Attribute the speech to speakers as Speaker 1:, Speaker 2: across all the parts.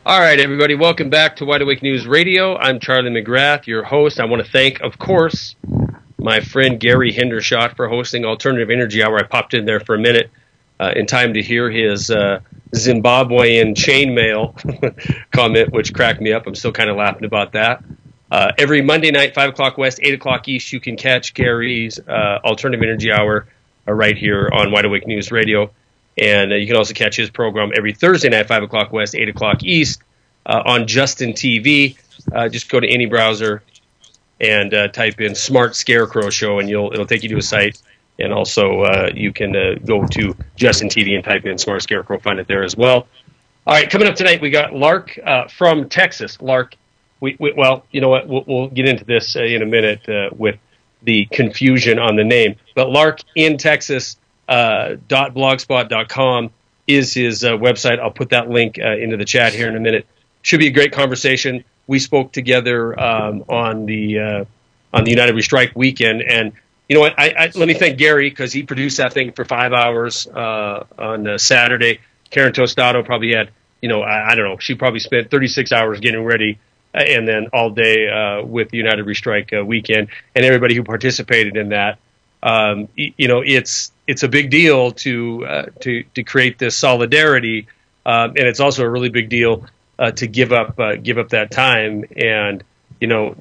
Speaker 1: All right, everybody, welcome back to Wide Awake News Radio. I'm Charlie McGrath, your host. I want to thank, of course, my friend Gary Hendershot for hosting Alternative Energy Hour. I popped in there for a minute in time to hear his Zimbabwean chainmail comment, which cracked me up. I'm still kind of laughing about that. Every Monday night, 5 o'clock West, 8 o'clock East, you can catch Gary's Alternative Energy Hour right here on Wide Awake News Radio. And you can also catch his program every Thursday night, 5 o'clock West, 8 o'clock East, on Justin TV. Just go to any browser and type in Smart Scarecrow Show, and it'll take you to a site. And also you can go to Justin TV and type in Smart Scarecrow, find it there as well. All right, coming up tonight, we got Lark from Texas. Lark, well, you know what? We'll get into this in a minute with the confusion on the name. But Lark in Texas. .blogspot.com is his website. I'll put that link into the chat here in a minute. Should be a great conversation. We spoke together on the United We Strike weekend, and you know what? Let me thank Gary because he produced that thing for 5 hours on Saturday. Karen Tostado probably had, I don't know, she probably spent 36 hours getting ready, and then all day with the United We Strike weekend, and everybody who participated in that. It's a big deal to create this solidarity, and it's also a really big deal to give up that time. And I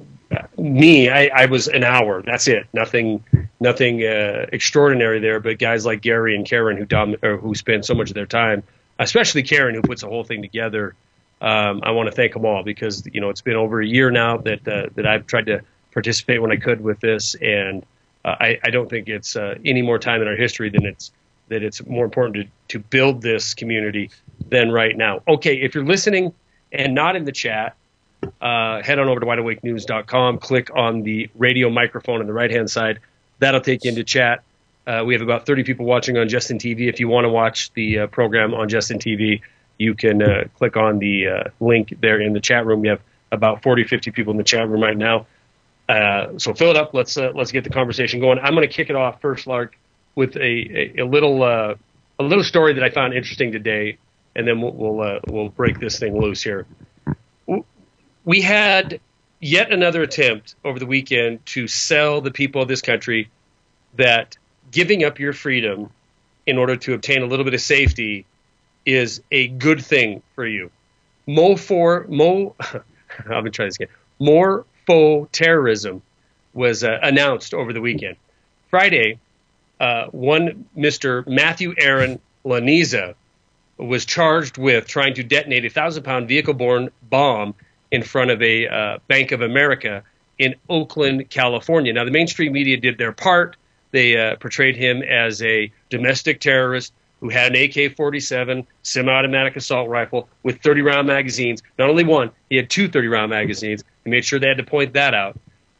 Speaker 1: was an hour. That's it. Nothing extraordinary there. But guys like Gary and Karen who spend so much of their time, especially Karen, who puts the whole thing together. I want to thank them all because it's been over a year now that I've tried to participate when I could with this, and I don't think it's any more time in our history than it's more important to build this community than right now. Okay, if you're listening and not in the chat, head on over to wideawakenews.com, click on the radio microphone on the right-hand side. That'll take you into chat. We have about 30 people watching on Justin TV. If you want to watch the program on Justin TV, you can click on the link there in the chat room. We have about 40, 50 people in the chat room right now. So fill it up. Let's get the conversation going. I'm going to kick it off first, Lark, with a little story that I found interesting today, and then we'll break this thing loose here. We had yet another attempt over the weekend to sell the people of this country that giving up your freedom in order to obtain a little bit of safety is a good thing for you. I'll try this again. More faux terrorism was announced over the weekend. Friday, one Mr. Matthew Aaron Laniza was charged with trying to detonate a 1,000-pound vehicle-borne bomb in front of a Bank of America in Oakland, California. Now, the mainstream media did their part. They portrayed him as a domestic terrorist who had an AK-47 semi-automatic assault rifle with 30-round magazines. Not only one, he had two 30-round magazines. He made sure they had to point that out.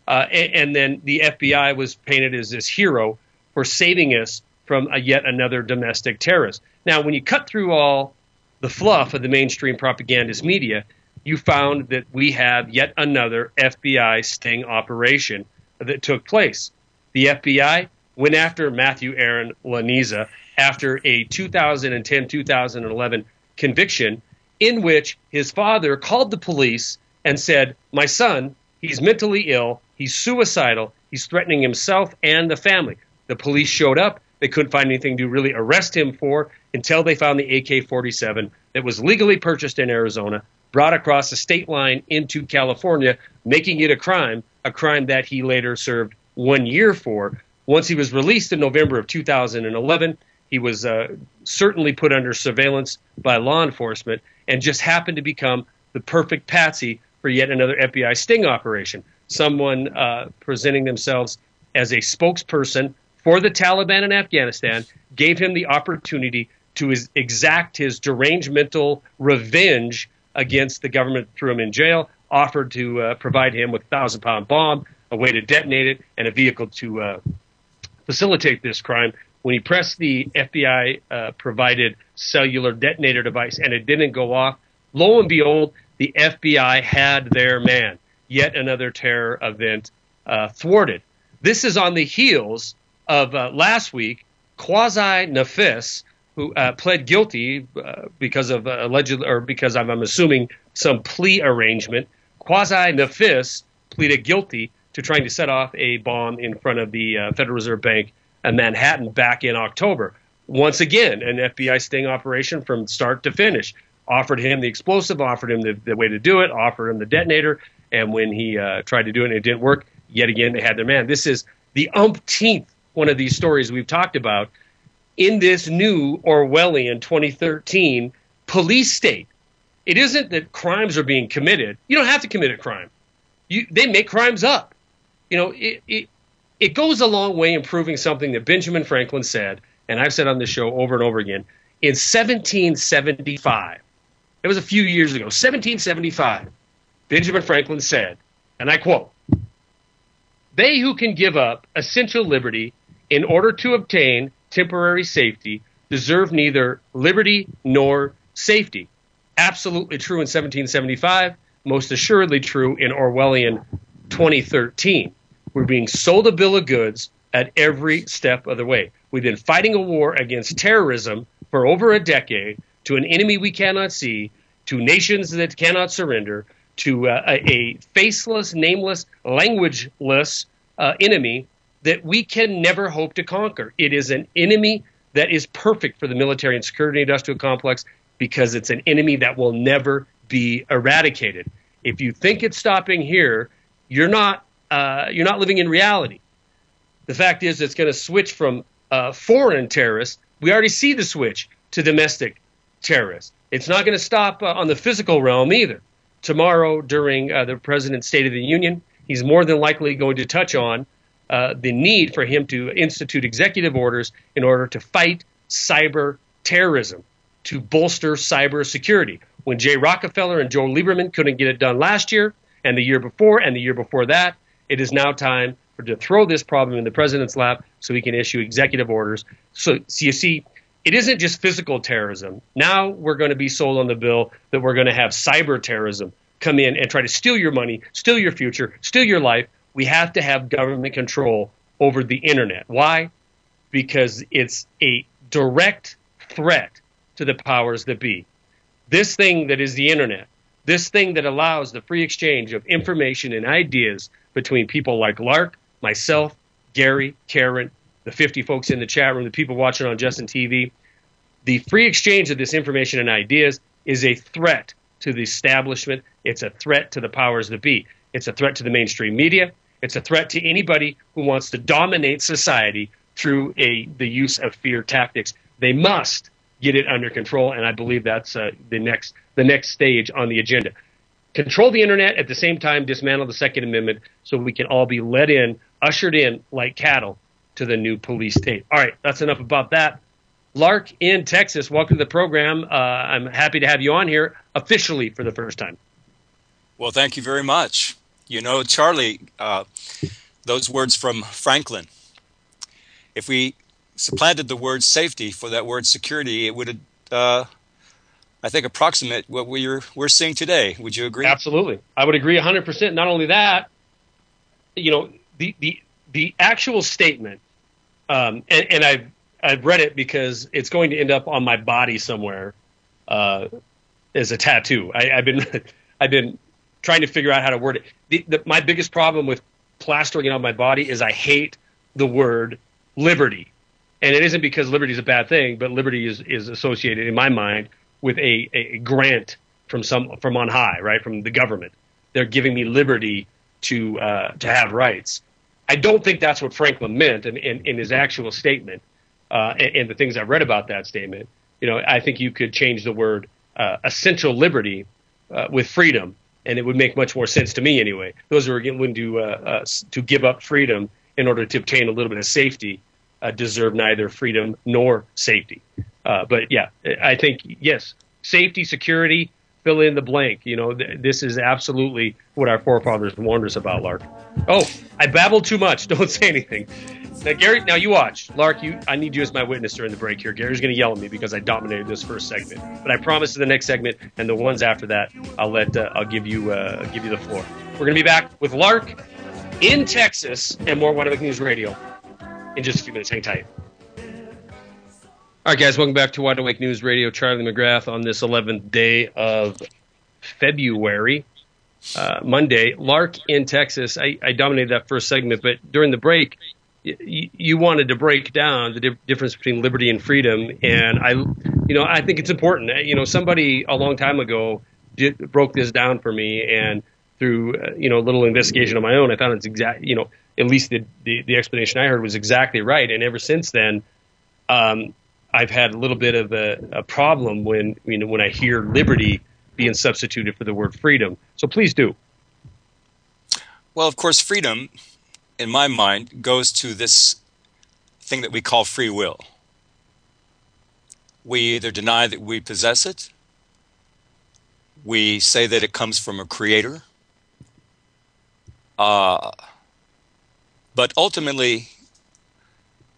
Speaker 1: And then the FBI was painted as this hero for saving us from yet another domestic terrorist. Now, when you cut through all the fluff of the mainstream propagandist media, you found that we have yet another FBI sting operation that took place. The FBI went after Matthew Aaron Laniza after a 2010-2011 conviction in which his father called the police and said, "My son, he's mentally ill, he's suicidal, he's threatening himself and the family." The police showed up. They couldn't find anything to really arrest him for until they found the AK-47 that was legally purchased in Arizona, brought across the state line into California, making it a crime that he later served 1 year for. Once he was released in November of 2011, he was certainly put under surveillance by law enforcement and just happened to become the perfect patsy for yet another FBI sting operation. Someone presenting themselves as a spokesperson for the Taliban in Afghanistan gave him the opportunity to exact his deranged mental revenge against the government, threw him in jail, offered to provide him with a 1,000-pound bomb, a way to detonate it, and a vehicle to facilitate this crime. When he pressed the FBI provided cellular detonator device and it didn't go off, lo and behold, the FBI had their man. Yet another terror event thwarted. This is on the heels of last week, Quasi Nafis, who pled guilty because of alleged, or because I'm assuming some plea arrangement. Quasi Nafis pleaded guilty to trying to set off a bomb in front of the Federal Reserve Bank in Manhattan back in October. Once again, an FBI sting operation from start to finish. Offered him the explosive, offered him the way to do it, offered him the detonator, and when he tried to do it and it didn't work, yet again they had their man. This is the umpteenth one of these stories we've talked about in this new Orwellian 2013 police state. It isn't that crimes are being committed. You don't have to commit a crime. They make crimes up. It goes a long way in proving something that Benjamin Franklin said, and I've said on this show over and over again, in 1775. It was a few years ago, 1775. Benjamin Franklin said, and I quote, "They who can give up essential liberty in order to obtain temporary safety deserve neither liberty nor safety." Absolutely true in 1775, most assuredly true in Orwellian 2013. We're being sold a bill of goods at every step of the way. We've been fighting a war against terrorism for over a decade, to an enemy we cannot see, to nations that cannot surrender, to a faceless, nameless, languageless enemy that we can never hope to conquer. It is an enemy that is perfect for the military and security industrial complex because it's an enemy that will never be eradicated. If you think it's stopping here, you're not living in reality. The fact is it's going to switch from foreign terrorists. We already see the switch to domestic terrorists. It's not going to stop on the physical realm either. Tomorrow, during the President's State of the Union, he's more than likely going to touch on the need for him to institute executive orders in order to fight cyber terrorism, to bolster cyber security. When Jay Rockefeller and Joe Lieberman couldn't get it done last year, and the year before, and the year before that, it is now time to throw this problem in the president's lap so he can issue executive orders. So you see, it isn't just physical terrorism. Now we're going to be sold on the bill that we're going to have cyber terrorism come in and try to steal your money, steal your future, steal your life. We have to have government control over the internet. Why? Because it's a direct threat to the powers that be. This thing that is the internet, this thing that allows the free exchange of information and ideas between people like Lark, myself, Gary, Karen, the 50 folks in the chat room, the people watching on Justin TV, the free exchange of this information and ideas is a threat to the establishment. It's a threat to the powers that be. It's a threat to the mainstream media. It's a threat to anybody who wants to dominate society through the use of fear tactics. They must get it under control, and I believe that's the next stage on the agenda. Control the internet, at the same time dismantle the Second Amendment so we can all be led in, ushered in like cattle to the new police state. All right, that's enough about that. Lark in Texas, welcome to the program. I'm happy to have you on here officially for the first time.
Speaker 2: Well, thank you very much. You know, Charlie, those words from Franklin, if we supplanted the word safety for that word security, it would, I think, approximate what we're seeing today. Would you agree?
Speaker 1: Absolutely. I would agree 100%. Not only that, you know, the actual statement, and I've read it because it's going to end up on my body somewhere as a tattoo. I've been trying to figure out how to word it. My biggest problem with plastering it on my body is I hate the word liberty. And it isn't because liberty is a bad thing, but liberty is associated in my mind with a grant from on high, right, from the government. They're giving me liberty to have rights. I don't think that's what Franklin meant in his actual statement, and the things I've read about that statement. You know, I think you could change the word essential liberty with freedom, and it would make much more sense to me anyway. Those who are willing to give up freedom in order to obtain a little bit of safety deserve neither freedom nor safety. But yeah, I think, yes, safety, security, fill in the blank. You know, this is absolutely what our forefathers warned us about, Lark. Oh, I babbled too much. Don't say anything. Now, Gary, now you watch. Lark, I need you as my witness during the break here. Gary's going to yell at me because I dominated this first segment. But I promise in the next segment and the ones after that, I'll give you the floor. We're going to be back with Lark in Texas and more Wide Awake News Radio in just a few minutes. Hang tight. All right, guys, welcome back to Wide Awake News Radio. Charlie McGrath on this 11th day of February, Monday. Lark in Texas. I dominated that first segment, but during the break, you wanted to break down the difference between liberty and freedom, and I think it's important. Somebody a long time ago broke this down for me, and through a little investigation on my own, I found it's exact. At least the explanation I heard was exactly right, and ever since then. I've had a little bit of a problem when I hear liberty being substituted for the word freedom. So please do.
Speaker 2: Well, of course, freedom, in my mind, goes to this thing that we call free will. We either deny that we possess it, we say that it comes from a creator, but ultimately,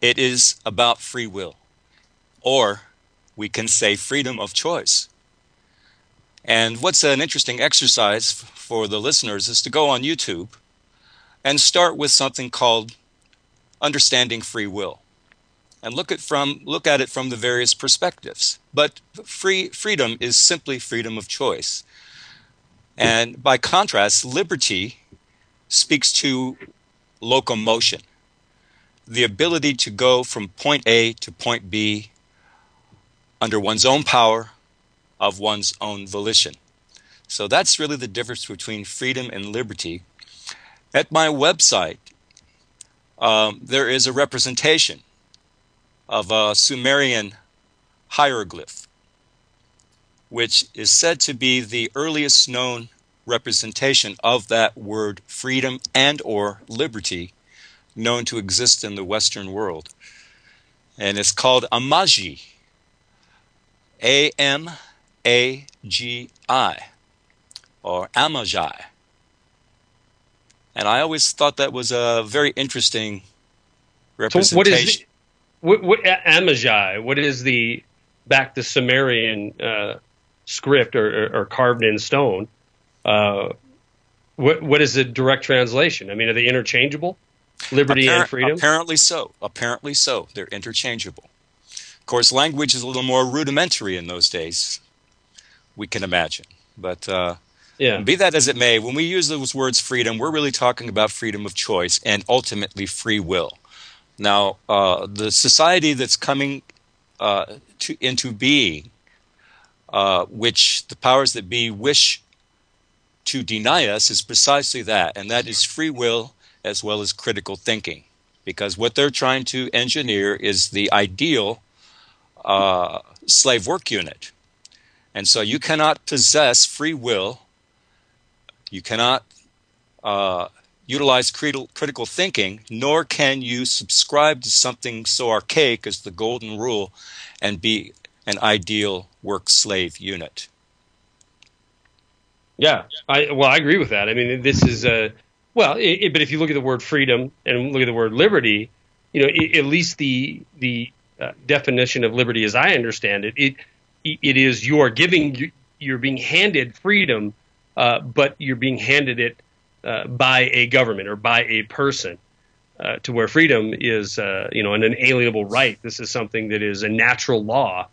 Speaker 2: it is about free will. Or we can say freedom of choice. And what's an interesting exercise for the listeners is to go on YouTube and start with something called Understanding Free Will. And look at it from the various perspectives. But freedom is simply freedom of choice. And by contrast, liberty speaks to locomotion. The ability to go from point A to point B under one's own power of one's own volition. So that's really the difference between freedom and liberty. At my website, there is a representation of a Sumerian hieroglyph, which is said to be the earliest known representation of that word freedom and or liberty known to exist in the Western world. And it's called Amagi. A-M-A-G-I, or Amagi. And I always thought that was a very interesting representation.
Speaker 1: So what is Amagi? What is the back to Sumerian script or carved in stone? What is the direct translation? I mean, are they interchangeable? Liberty and freedom?
Speaker 2: Apparently so. Apparently so. They're interchangeable. Of course, language is a little more rudimentary in those days, we can imagine. But be that as it may, when we use those words freedom, we're really talking about freedom of choice and ultimately free will. Now, the society that's coming into being, which the powers that be wish to deny us, is precisely that, and that is free will as well as critical thinking. Because what they're trying to engineer is the ideal slave work unit. And so you cannot possess free will, you cannot utilize critical thinking, nor can you subscribe to something so archaic as the golden rule and be an ideal work-slave unit.
Speaker 1: Yeah, I agree with that. I mean, this is but if you look at the word freedom and look at the word liberty, at least the definition of liberty, as I understand it, it is you're being handed freedom, but you're being handed it by a government or by a person, to where freedom is an inalienable right. This is something that is a natural law,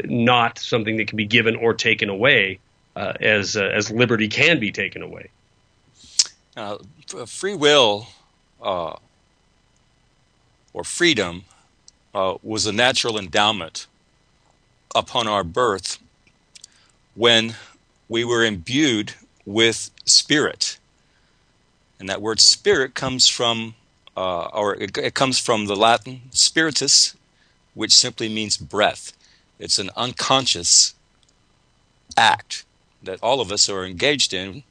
Speaker 1: not something that can be given or taken away, as liberty can be taken away.
Speaker 2: Free will or freedom was a natural endowment upon our birth when we were imbued with spirit. And that word spirit comes from, it comes from the Latin spiritus, which simply means breath. It's an unconscious act that all of us are engaged in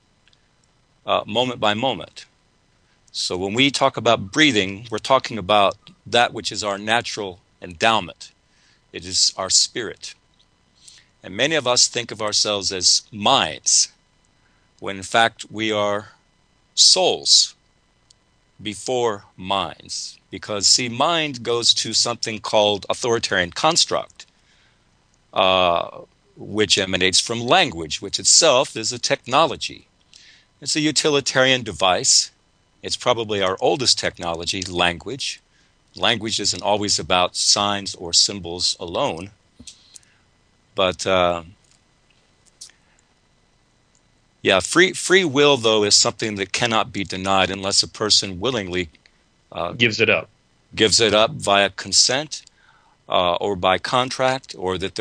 Speaker 2: moment by moment. So when we talk about breathing, we're talking about that which is our natural endowment. It is our spirit. And many of us think of ourselves as minds, when in fact we are souls before minds. Because, see, mind goes to something called authoritarian construct, which emanates from language, which itself is a technology. It's a utilitarian device. It's probably our oldest technology, language. language isn't always about signs or symbols alone, but yeah, free will though is something that cannot be denied unless a person willingly
Speaker 1: gives it up.
Speaker 2: Gives it up via consent or by contract, or that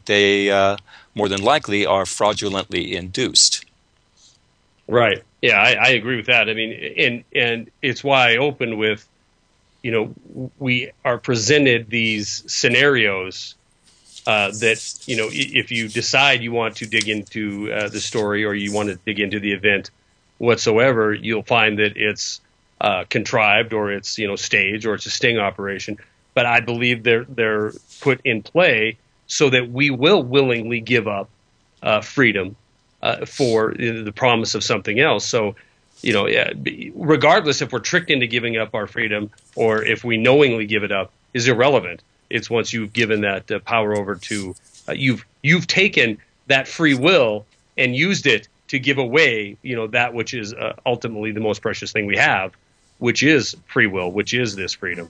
Speaker 2: they more than likely are fraudulently induced.
Speaker 1: Right. Yeah, I agree with that. I mean, and it's why I opened with, we are presented these scenarios that, if you decide you want to dig into the story or you want to dig into the event whatsoever, you'll find that it's contrived, or it's, staged, or it's a sting operation. But I believe they're put in play so that we will willingly give up freedom for the promise of something else. So, regardless if we're tricked into giving up our freedom or if we knowingly give it up, is irrelevant. It's once you've given that power over to you've taken that free will and used it to give away, that which is ultimately the most precious thing we have, which is free will, which is this freedom.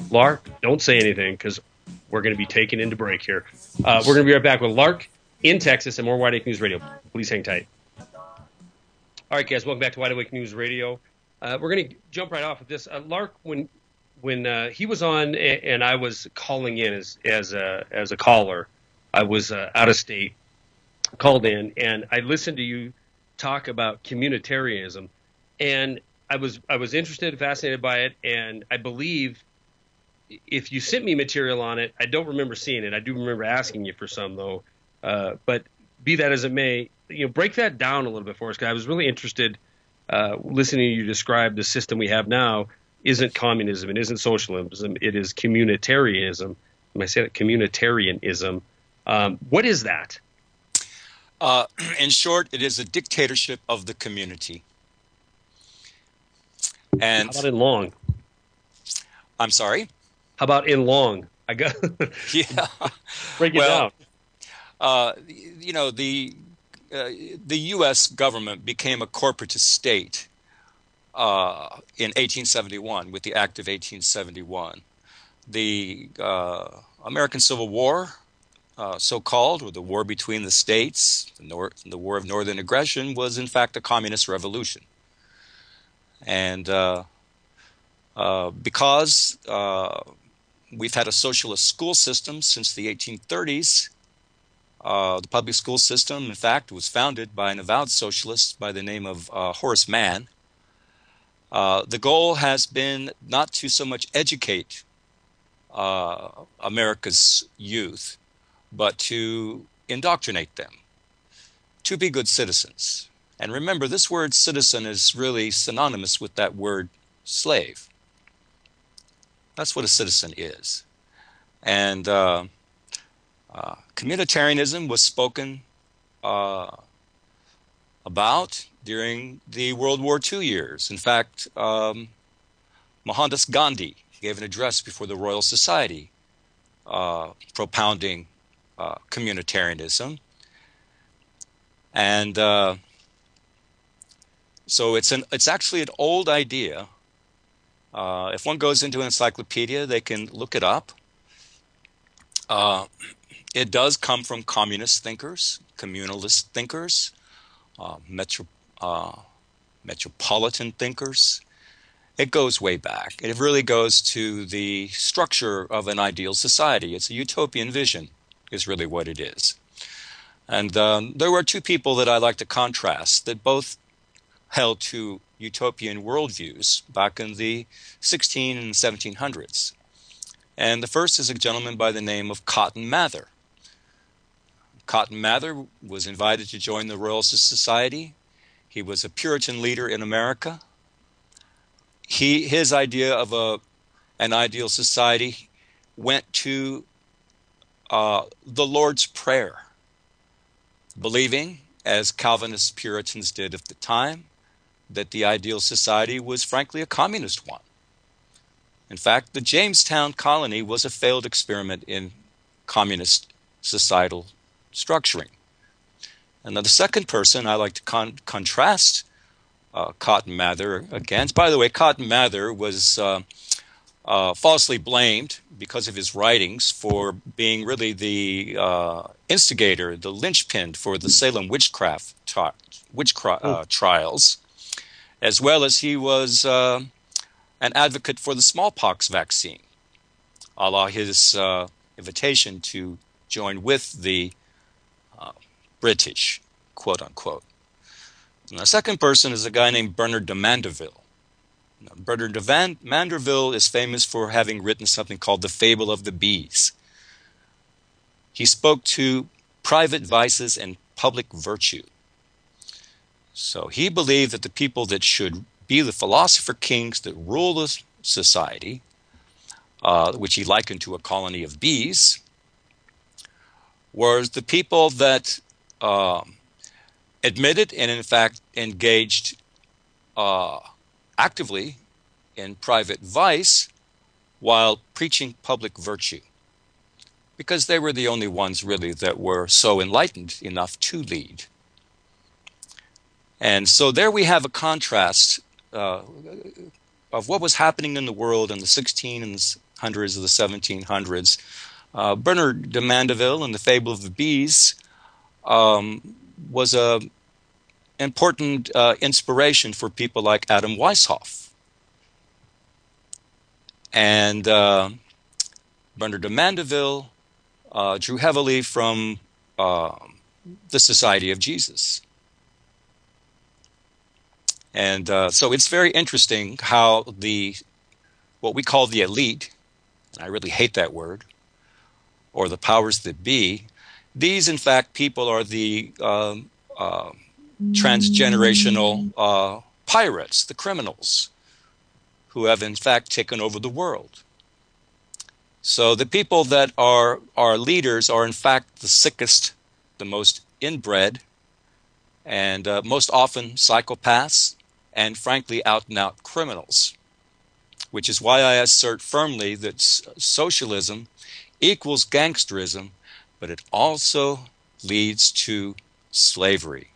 Speaker 1: Lark, don't say anything because we're going to be taken into break here. We're going to be right back with Lark in Texas and more Wide Awake News Radio. Please hang tight. All right, guys, welcome back to Wide Awake News Radio. We're going to jump right off with this. Lark, when he was on and I was calling in as a caller, I was out of state, called in, and I listened to you talk about communitarianism, and I was interested and fascinated by it, and I believe if you sent me material on it, I don't remember seeing it. I do remember asking you for some, though. But be that as it may, break that down a little bit for us, because I was really interested listening to you describe the system we have now isn't communism, it isn't socialism, it is communitarianism. Am I saying that? Communitarianism. What is that?
Speaker 2: In short, it is a dictatorship of the community. And
Speaker 1: how about in long?
Speaker 2: I'm sorry?
Speaker 1: How about in long? I got
Speaker 2: yeah.
Speaker 1: Break it down.
Speaker 2: The U.S. government became a corporatist state in 1871 with the Act of 1871. The American Civil War, so-called, or the war between the states, the War of Northern Aggression, was in fact a communist revolution. And because we've had a socialist school system since the 1830s, the public school system, in fact, was founded by an avowed socialist by the name of Horace Mann. The goal has been not to so much educate America's youth, but to indoctrinate them to be good citizens. And remember, this word citizen is really synonymous with that word slave. That's what a citizen is. And communitarianism was spoken about during the World War II years. In fact, Mohandas Gandhi gave an address before the Royal Society propounding communitarianism. And so it's actually an old idea. If one goes into an encyclopedia, they can look it up. It does come from communist thinkers, communalist thinkers, metropolitan thinkers. It goes way back. It really goes to the structure of an ideal society. It's a utopian vision, is really what it is. And there were two people that I like to contrast that both held to utopian worldviews back in the 16 and 1700s. And the first is a gentleman by the name of Cotton Mather. Cotton Mather was invited to join the Royal Society. He was a Puritan leader in America. His idea of an ideal society went to the Lord's Prayer, believing, as Calvinist Puritans did at the time, that the ideal society was frankly a communist one. In fact, the Jamestown colony was a failed experiment in communist societal structuring. And now the second person I like to contrast Cotton Mather against. By the way, Cotton Mather was falsely blamed because of his writings for being really the instigator, the linchpin for the Salem witchcraft trials, as well as he was an advocate for the smallpox vaccine, a la his invitation to join with the British, quote unquote. And the second person is a guy named Bernard de Mandeville. Now, Bernard de Mandeville is famous for having written something called The Fable of the Bees. He spoke to private vices and public virtue. So he believed that the people that should be the philosopher kings that rule the society, which he likened to a colony of bees, was the people that admitted and in fact engaged actively in private vice while preaching public virtue, because they were the only ones really that were so enlightened enough to lead. And so there we have a contrast of what was happening in the world in the 1600s and the 1700s. Bernard de Mandeville in The Fable of the Bees was an important inspiration for people like Adam Weishaupt. And Bernard de Mandeville drew heavily from the Society of Jesus. And so it's very interesting how what we call the elite, and I really hate that word, or the powers that be, these in fact people are the transgenerational pirates, the criminals, who have in fact taken over the world. So the people that are leaders are in fact the sickest, the most inbred, and most often psychopaths, and frankly out-and-out criminals, which is why I assert firmly that socialism equals gangsterism, but it also leads to slavery.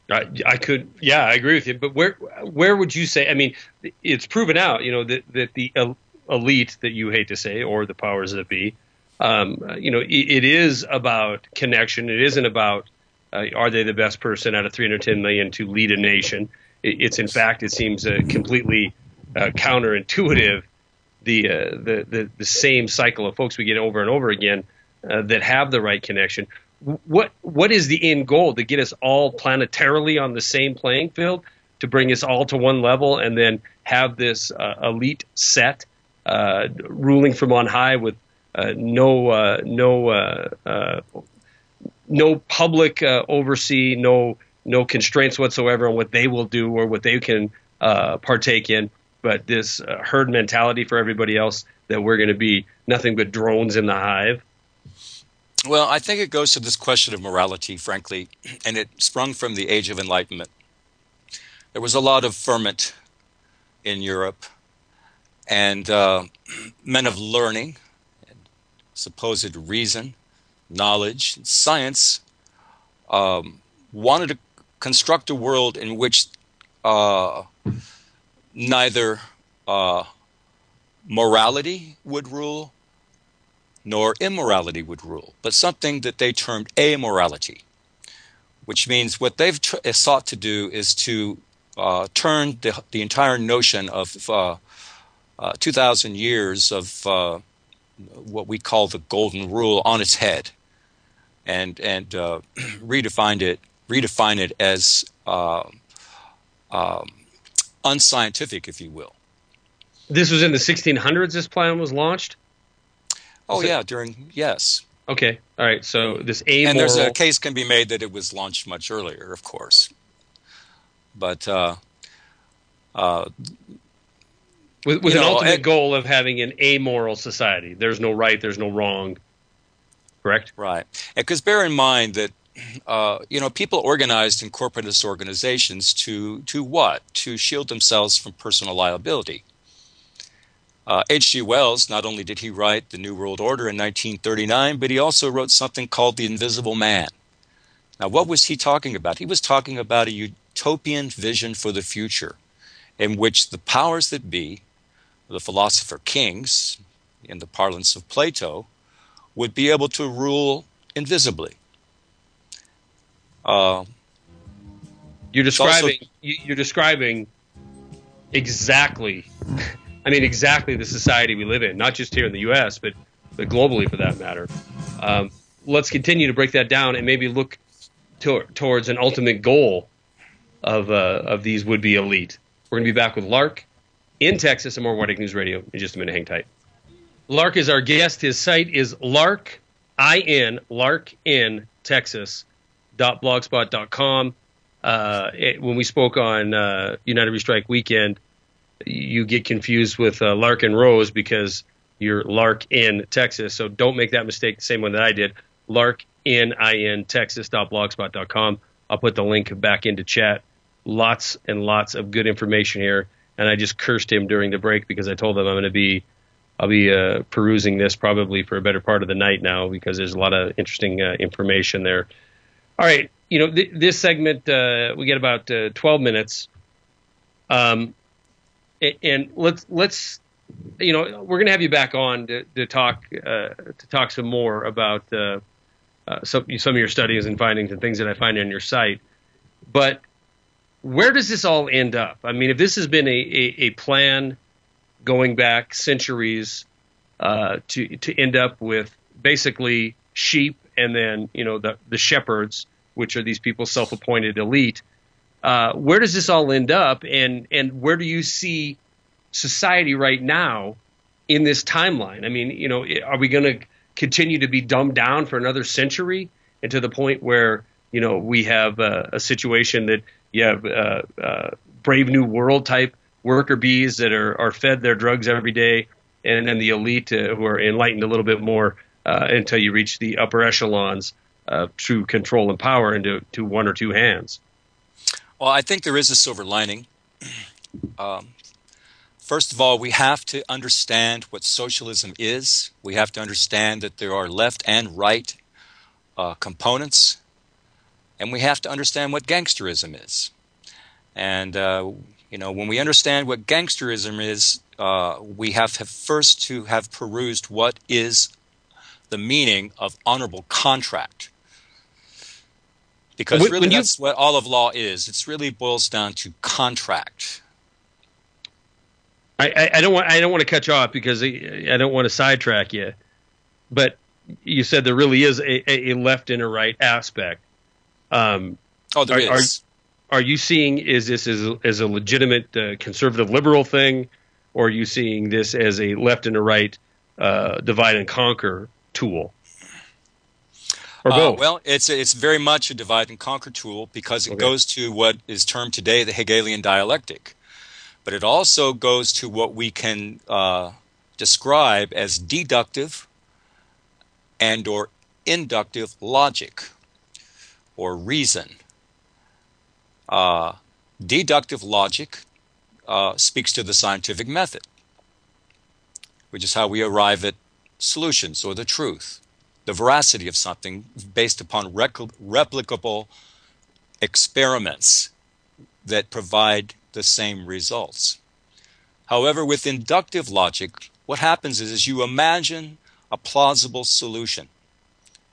Speaker 1: I agree with you. But where would you say? I mean, it's proven out, that the elite, that you hate to say, or the powers that be, it is about connection. It isn't about are they the best person out of 310 million to lead a nation. It's in fact, it seems completely counterintuitive. The same cycle of folks we get over and over again that have the right connection. What is the end goal? To get us all planetarily on the same playing field, to bring us all to one level, and then have this elite set ruling from on high with no public oversee, no constraints whatsoever on what they will do or what they can partake in, but this herd mentality for everybody else, that we're going to be nothing but drones in the hive?
Speaker 2: Well, I think it goes to this question of morality, frankly, and it sprung from the Age of Enlightenment. There was a lot of ferment in Europe, and men of learning, and supposed reason, knowledge, and science wanted to construct a world in which neither morality would rule nor immorality would rule, but something that they termed amorality, which means what they've sought to do is to turn the entire notion of 2,000 years of what we call the Golden Rule on its head, and redefine it as unscientific, if you will.
Speaker 1: This was in the 1600s. This plan was launched.
Speaker 2: Oh yeah, yes.
Speaker 1: Okay, all right. So this amoral,
Speaker 2: and there's a case can be made that it was launched much earlier, of course, but
Speaker 1: with an ultimate goal of having an amoral society. There's no right, there's no wrong. Correct?
Speaker 2: Right. Because bear in mind that people organized in corporatist organizations to what? To shield themselves from personal liability. H.G. Wells, not only did he write The New World Order in 1939, but he also wrote something called The Invisible Man. Now, what was he talking about? He was talking about a utopian vision for the future in which the powers that be, the philosopher kings, in the parlance of Plato, would be able to rule invisibly.
Speaker 1: You're describing exactly, I mean, exactly the society we live in, not just here in the U.S., but globally for that matter. Let's continue to break that down and maybe look towards an ultimate goal of these would-be elite. We're going to be back with Lark in Texas and more White Egg News Radio in just a minute. Hang tight. Lark is our guest. His site is Lark, I-N, Lark in Texas.blogspot.com. When we spoke on United We Strike weekend, you get confused with Lark and Rose because you're Lark in Texas. So don't make that mistake, the same one that I did. Lark in Texas.blogspot.com. I'll put the link back into chat. Lots and lots of good information here. And I just cursed him during the break because I told him I'll be perusing this probably for a better part of the night now because there's a lot of interesting information there. All right. This segment, we get about 12 minutes. And let's we're going to have you back on to talk some more about some of your studies and findings and things that I find on your site. But where does this all end up? I mean, if this has been a plan going back centuries to end up with basically sheep and then the shepherds, which are these people self-appointed elite, where does this all end up, and where do you see society right now in this timeline? I mean, are we going to continue to be dumbed down for another century, and to the point where we have a situation that you have Brave New World type worker bees that are fed their drugs every day, and then the elite who are enlightened a little bit more until you reach the upper echelons of true control and power into one or two hands?
Speaker 2: Well, I think there is a silver lining. First of all, we have to understand what socialism is. We have to understand that there are left and right components. And we have to understand what gangsterism is. And, when we understand what gangsterism is, we have first to have perused what is the meaning of honorable contract. Because really that's what all of law is. It really boils down to contract.
Speaker 1: I don't want to cut you off because I don't want to sidetrack you. But you said there really is a left and a right aspect.
Speaker 2: There is.
Speaker 1: Are you seeing is this as a legitimate conservative liberal thing, or are you seeing this as a left and a right divide and conquer tool? Or both?
Speaker 2: Well, it's very much a divide and conquer tool because it goes to what is termed today the Hegelian dialectic. But it also goes to what we can describe as deductive and or inductive logic or reason. Deductive logic speaks to the scientific method, which is how we arrive at solutions or the truth, the veracity of something based upon replicable experiments that provide the same results. However, with inductive logic, what happens is you imagine a plausible solution.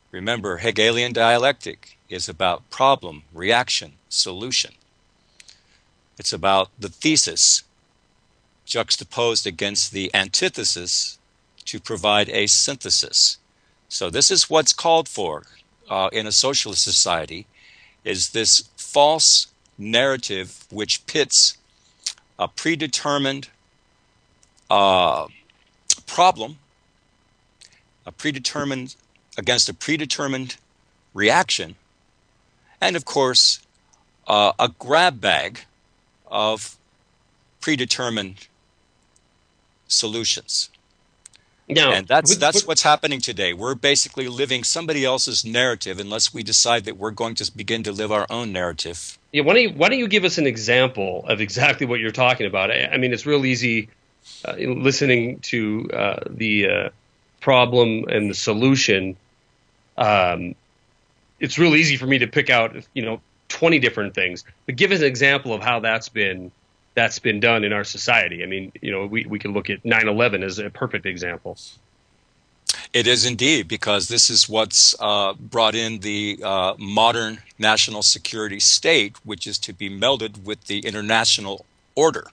Speaker 2: Remember, Hegelian dialectic is about problem, reaction, solution. It's about the thesis juxtaposed against the antithesis to provide a synthesis. So this is what's called for in a socialist society, is this false narrative which pits a predetermined problem, against a predetermined reaction, and of course a grab bag of predetermined solutions.
Speaker 1: Now,
Speaker 2: and that's what's happening today. We're basically living somebody else's narrative unless we decide that we're going to begin to live our own narrative.
Speaker 1: Yeah, why don't you give us an example of exactly what you're talking about? I mean, it's real easy listening to the problem and the solution. It's real easy for me to pick out, 20 different things. But give us an example of how that's been done in our society. I mean, we can look at 9/11 as a perfect example.
Speaker 2: It is indeed, because this is what's brought in the modern national security state, which is to be melded with the international order.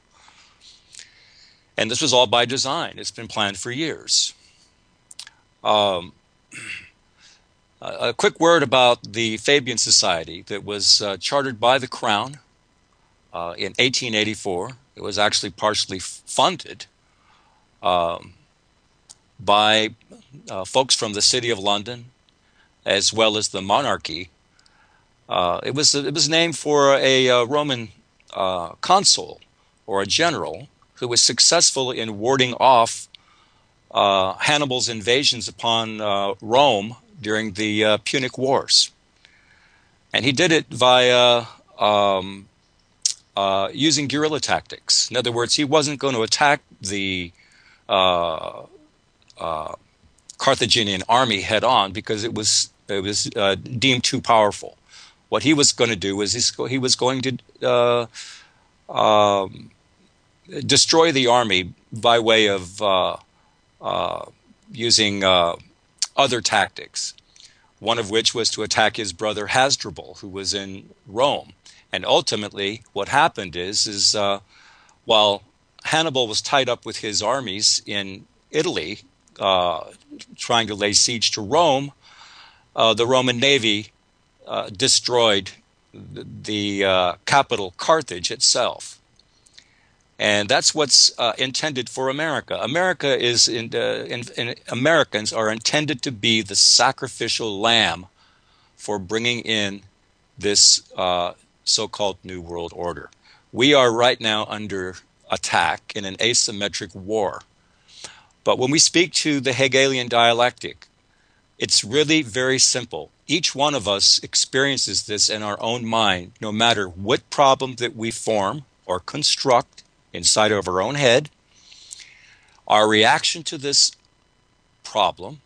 Speaker 2: And this was all by design. It's been planned for years. A quick word about the Fabian Society that was chartered by the Crown in 1884. It was actually partially funded by folks from the City of London, as well as the monarchy. It was named for a Roman consul or a general who was successful in warding off Hannibal's invasions upon Rome during the Punic Wars. And he did it via using guerrilla tactics. In other words, he wasn't going to attack the Carthaginian army head on because it was deemed too powerful. What he was going to do was he was going to destroy the army by way of using other tactics, one of which was to attack his brother Hasdrubal, who was in Rome. And ultimately, what happened is while Hannibal was tied up with his armies in Italy, trying to lay siege to Rome, the Roman navy destroyed the capital, Carthage itself. And that's what's intended for America. Americans are intended to be the sacrificial lamb for bringing in this so-called New World Order. We are right now under attack in an asymmetric war. But when we speak to the Hegelian dialectic, it's really very simple. Each one of us experiences this in our own mind, no matter what problem that we form or construct inside of our own head. Our reaction to this problem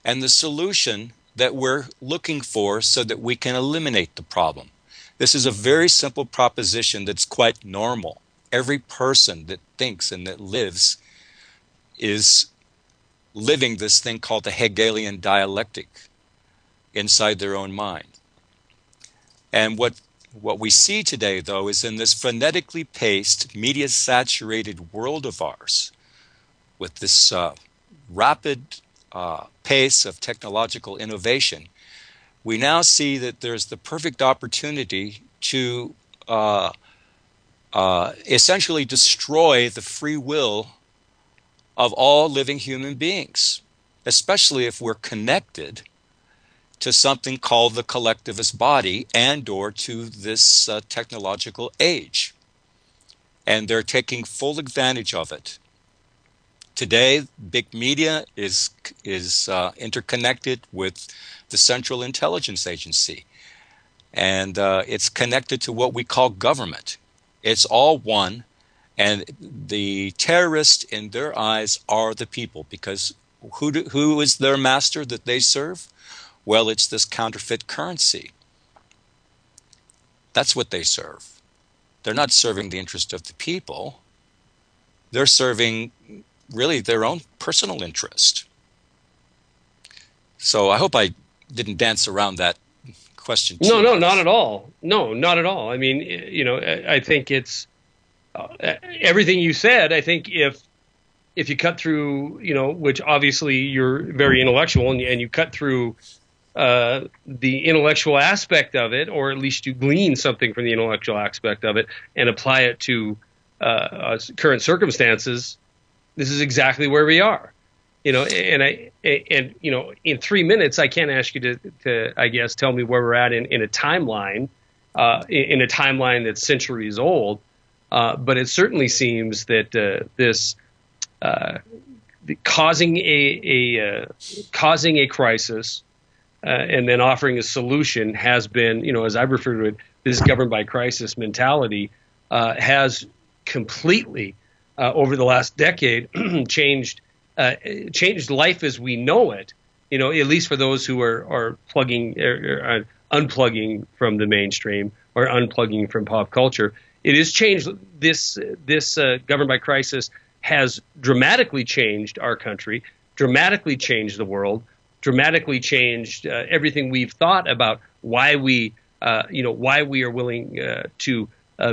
Speaker 2: and the solution that we're looking for so that we can eliminate the problem. This is a very simple proposition that's quite normal. Every person that thinks and that lives is living this thing called the Hegelian dialectic inside their own mind. And what we see today, though, is in this frenetically paced, media-saturated world of ours, with this rapid pace of technological innovation, we now see that there's the perfect opportunity to essentially destroy the free will of all living human beings, especially if we're connected to something called the collectivist body and or to this technological age. And they're taking full advantage of it. Today, big media is interconnected with the Central Intelligence Agency. And it's connected to what we call government. It's all one. And the terrorists, in their eyes, are the people, because who is their master that they serve? Well, it's this counterfeit currency. That's what they serve. They're not serving the interest of the people. They're serving really their own personal interest. So I hope I didn't dance around that question too much.
Speaker 1: No, not at all. No, not at all. I mean, I think it's everything you said. I think if you cut through, which obviously you're very intellectual, and you cut through the intellectual aspect of it, or at least you glean something from the intellectual aspect of it and apply it to current circumstances, this is exactly where we are. In 3 minutes, I can't ask you to I guess, tell me where we're at in a timeline, in a timeline that's centuries old. But it certainly seems that this causing a crisis and then offering a solution has been, as I refer to it, this governed by crisis mentality has completely over the last decade changed life as we know it. At least for those who are plugging unplugging from the mainstream or unplugging from pop culture. It has changed. This governed by crisis has dramatically changed our country, dramatically changed the world, dramatically changed everything we've thought about why we are willing to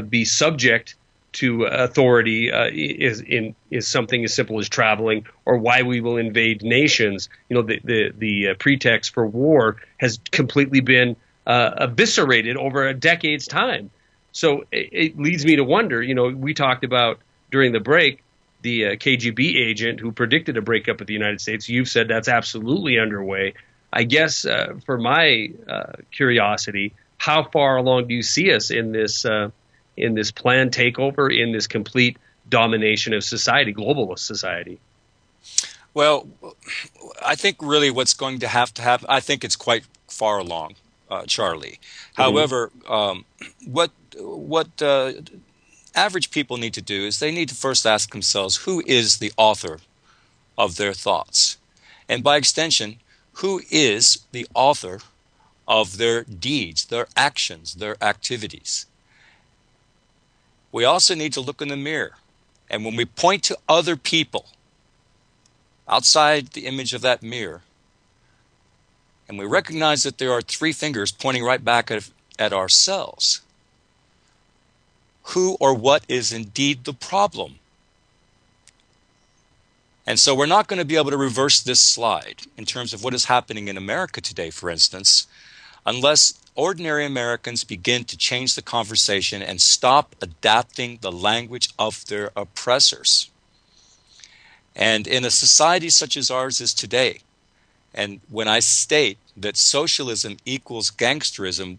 Speaker 1: be subject to authority is something as simple as traveling, or why we will invade nations. The pretext for war has completely been eviscerated over a decade's time. So it leads me to wonder, we talked about during the break the KGB agent who predicted a breakup of the United States. You've said that's absolutely underway. I guess for my curiosity, how far along do you see us in this planned takeover, in this complete domination of society, globalist society?
Speaker 2: Well, I think really what's going to happen, I think it's quite far along, Charlie. Mm-hmm. However, what average people need to do is they need to first ask themselves, who is the author of their thoughts? And by extension, who is the author of their deeds, their actions, their activities? We also need to look in the mirror. And when we point to other people outside the image of that mirror, and we recognize that there are three fingers pointing right back at ourselves, who or what is indeed the problem? And so we're not going to be able to reverse this slide in terms of what is happening in America today, for instance, unless ordinary Americans begin to change the conversation and stop adapting the language of their oppressors. And in a society such as ours is today, and when I state that socialism equals gangsterism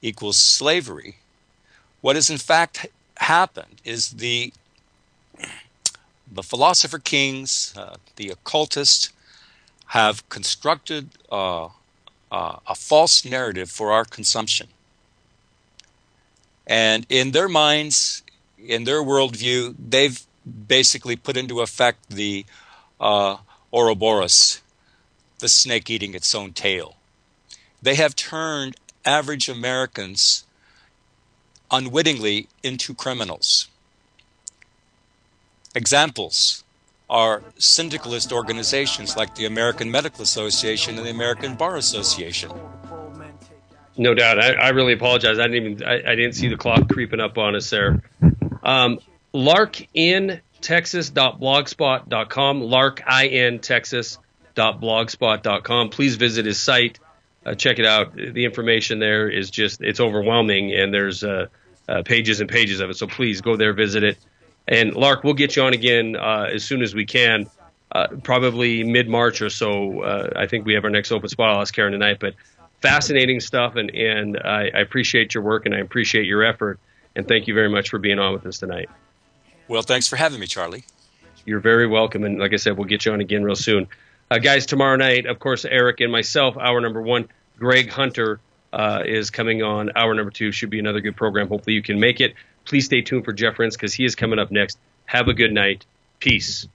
Speaker 2: equals slavery, what has in fact happened is the philosopher kings, the occultists, have constructed a false narrative for our consumption. And in their minds, in their worldview, they've basically put into effect the Ouroboros, the snake eating its own tail. They have turned average Americans unwittingly into criminals. Examples are syndicalist organizations like the American Medical Association and the American Bar Association.
Speaker 1: No doubt. I really apologize. I didn't see the clock creeping up on us there. LarkInTexas.blogspot.com. LarkInTexas.blogspot.com. Please visit his site. Check it out. The information there is it's overwhelming, and there's pages and pages of it. So please go there, visit it. And Lark, we'll get you on again as soon as we can, probably mid-March or so. I think we have our next open spot. I'll ask Karen tonight. But fascinating stuff, and I appreciate your work, and I appreciate your effort. And thank you very much for being on with us tonight.
Speaker 2: Well, thanks for having me, Charlie.
Speaker 1: You're very welcome. And like I said, we'll get you on again real soon. Guys, tomorrow night, of course, Eric and myself, hour number 1, Greg Hunter is coming on. Hour number 2 should be another good program. Hopefully you can make it. Please stay tuned for Jeff Rins because he is coming up next. Have a good night. Peace.